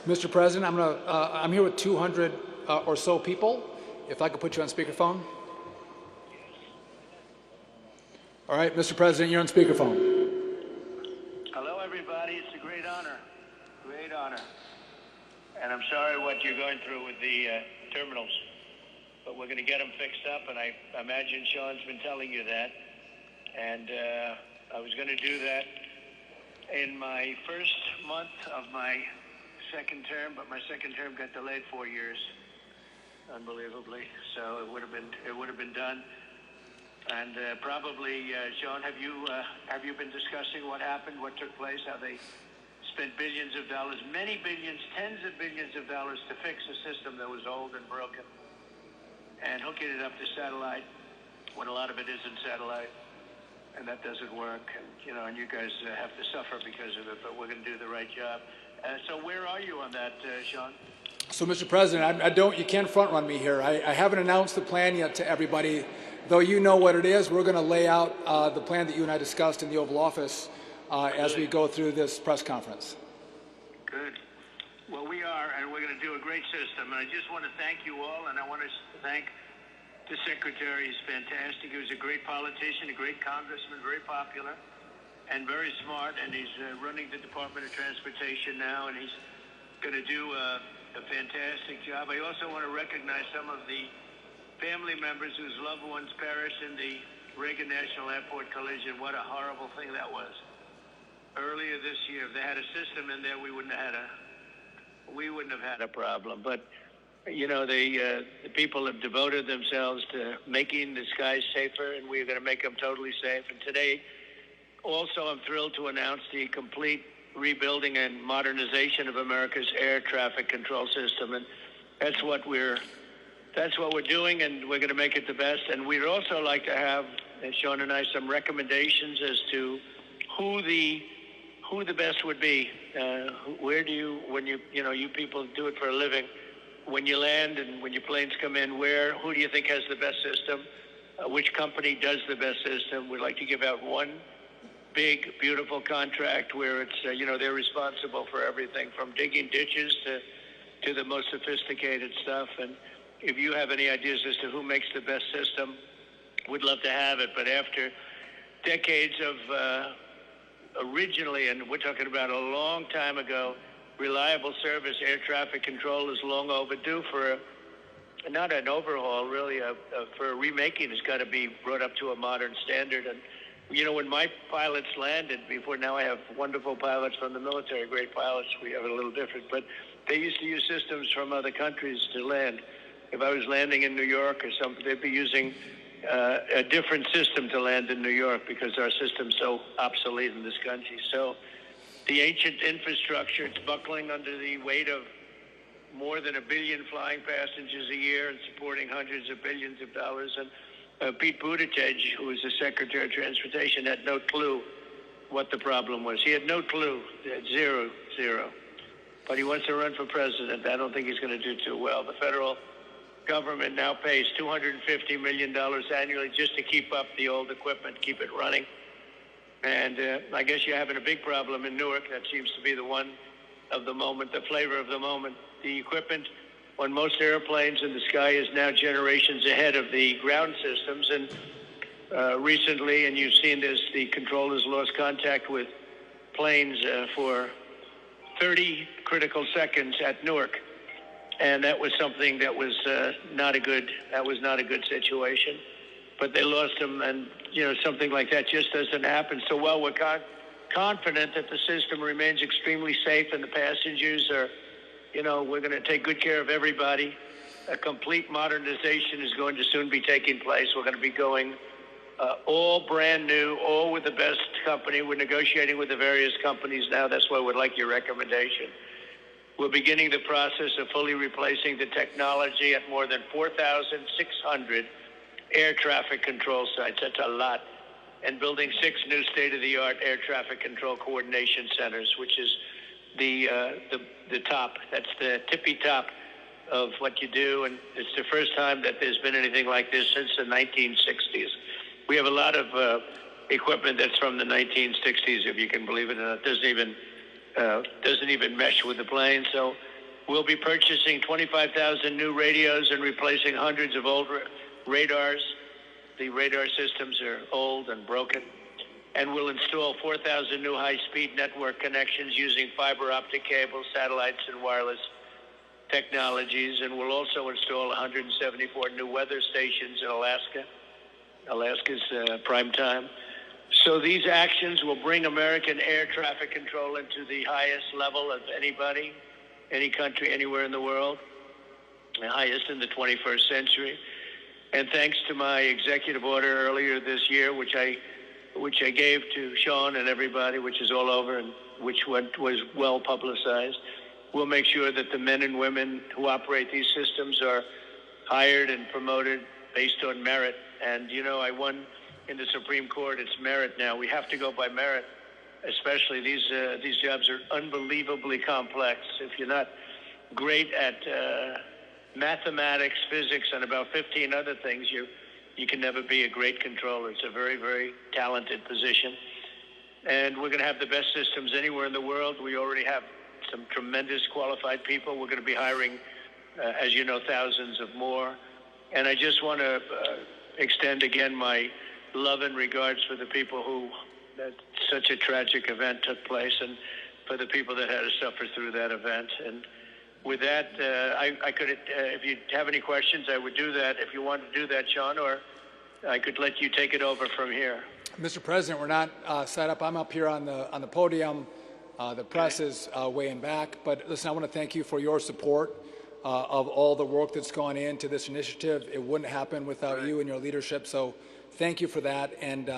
Mr. President, I'm here with 200 or so people. If I could put you on speakerphone. All right, Mr. President, you're on speakerphone. Hello, everybody. It's a great honor. Great honor. And I'm sorry what you're going through with the terminals, but we're going to get them fixed up, and I imagine Sean's been telling you that. And I was going to do that in my first month of my second term, but my second term got delayed 4 years, unbelievably. So it would have been done. And probably, Sean, have you been discussing what happened, what took place, how they spent billions of dollars, many billions, tens of billions of dollars to fix a system that was old and broken, and hooking it up to satellite when a lot of it isn't satellite, and that doesn't work, and and you guys have to suffer because of it, but we're going to do the right job. So where are you on that, Sean? So, Mr. President, you can't front run me here. I haven't announced the plan yet to everybody. Though you know what it is, we're going to lay out the plan that you and I discussed in the Oval Office as we go through this press conference. Good. Well, we are, and we're going to do a great system. And I just want to thank you all, and I want to thank the Secretary. He's fantastic. He was a great politician, a great congressman, very popular, and very smart. And he's running the Department of Transportation now, and he's going to do a fantastic job. I also want to recognize some of the family members whose loved ones perished in the Reagan National Airport collision. What a horrible thing that was. Earlier this year, if they had a system in there, we wouldn't have had a problem. But the people have devoted themselves to making the skies safer, and we're going to make them totally safe. And today, also, I'm thrilled to announce the complete rebuilding and modernization of America's air traffic control system, and that's what we're doing, and we're going to make it the best. And we'd also like to have, Sean and I, some recommendations as to who the best would be. Where do you, when you people do it for a living, when you land and when your planes come in, who do you think has the best system? Which company does the best system? We'd like to give out one big, beautiful contract where it's, they're responsible for everything from digging ditches to the most sophisticated stuff. And if you have any ideas as to who makes the best system, we'd love to have it. But after decades of originally, and we're talking about a long time ago, reliable service, air traffic control is long overdue for not an overhaul, really, for a remaking. It's got to be brought up to a modern standard. And when my pilots landed before, now I have wonderful pilots from the military, great pilots. We have it a little different, but they used to use systems from other countries to land. If I was landing in New York or something, they'd be using a different system to land in New York because our system's so obsolete in this country. So the ancient infrastructure, it's buckling under the weight of more than 1 billion flying passengers a year and supporting hundreds of billions of dollars. And Pete Buttigieg, who was the Secretary of Transportation, had no clue what the problem was. He had no clue, zero. But he wants to run for president. I don't think he's going to do too well. The federal government now pays $250 million annually just to keep up the old equipment, keep it running. And I guess you're having a big problem in Newark. That seems to be the one of the moment, the flavor of the moment. The equipment on most airplanes in the sky is now generations ahead of the ground systems. And recently, and you've seen this, the controllers lost contact with planes for 30 critical seconds at Newark. And that was something that was not a good situation. But they lost them, and something like that just doesn't happen. So while we're confident that the system remains extremely safe and the passengers are, we're going to take good care of everybody, a complete modernization is going to soon be taking place. We're going to be going all brand new, all with the best company. We're negotiating with the various companies now. That's why we'd like your recommendation. We're beginning the process of fully replacing the technology at more than 4,600 air traffic control sites. That's a lot. And building 6 new state-of-the-art air traffic control coordination centers, which is the top. That's the tippy top of what you do. And it's the first time that there's been anything like this since the 1960s. We have a lot of equipment that's from the 1960s, if you can believe it. And it doesn't even mesh with the plane. So We'll be purchasing 25,000 new radios and replacing hundreds of old radars. The radar systems are old and broken. And we'll install 4,000 new high-speed network connections using fiber optic cables, satellites, and wireless technologies. And we'll also install 174 new weather stations in Alaska. Alaska's prime time. So these actions will bring American air traffic control into the highest level of anybody, any country, anywhere in the world, the highest in the 21st century. And thanks to my executive order earlier this year, which I gave to Sean and everybody, which is all over and which was well publicized, we'll make sure that the men and women who operate these systems are hired and promoted based on merit. And, you know, I won in the Supreme Court. It's merit now. We have to go by merit, especially these jobs are unbelievably complex. If you're not great at mathematics, physics, and about 15 other things, you can never be a great controller. It's a very, very talented position. And we're going to have the best systems anywhere in the world. We already have some tremendous qualified people. We're going to be hiring, as you know, thousands of more. And I just want to extend again my love and regards for the people who that such a tragic event took place, and for the people that had to suffer through that event. And with that, I could, if you have any questions, I would do that. If you want to do that, Sean, or I could let you take it over from here. Mr. President, we're not set up. I'm up here on the podium. The press is way in back. But listen, I want to thank you for your support of all the work that's gone into this initiative. It wouldn't happen without you and your leadership. So thank you for that, and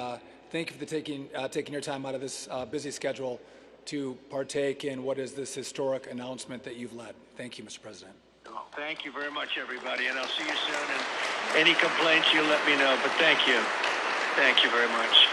thank you for taking your time out of this busy schedule to partake in what is this historic announcement that you've led. Thank you, Mr. President. Well, thank you very much, everybody, and I'll see you soon. And any complaints, you let me know. But thank you. Thank you very much.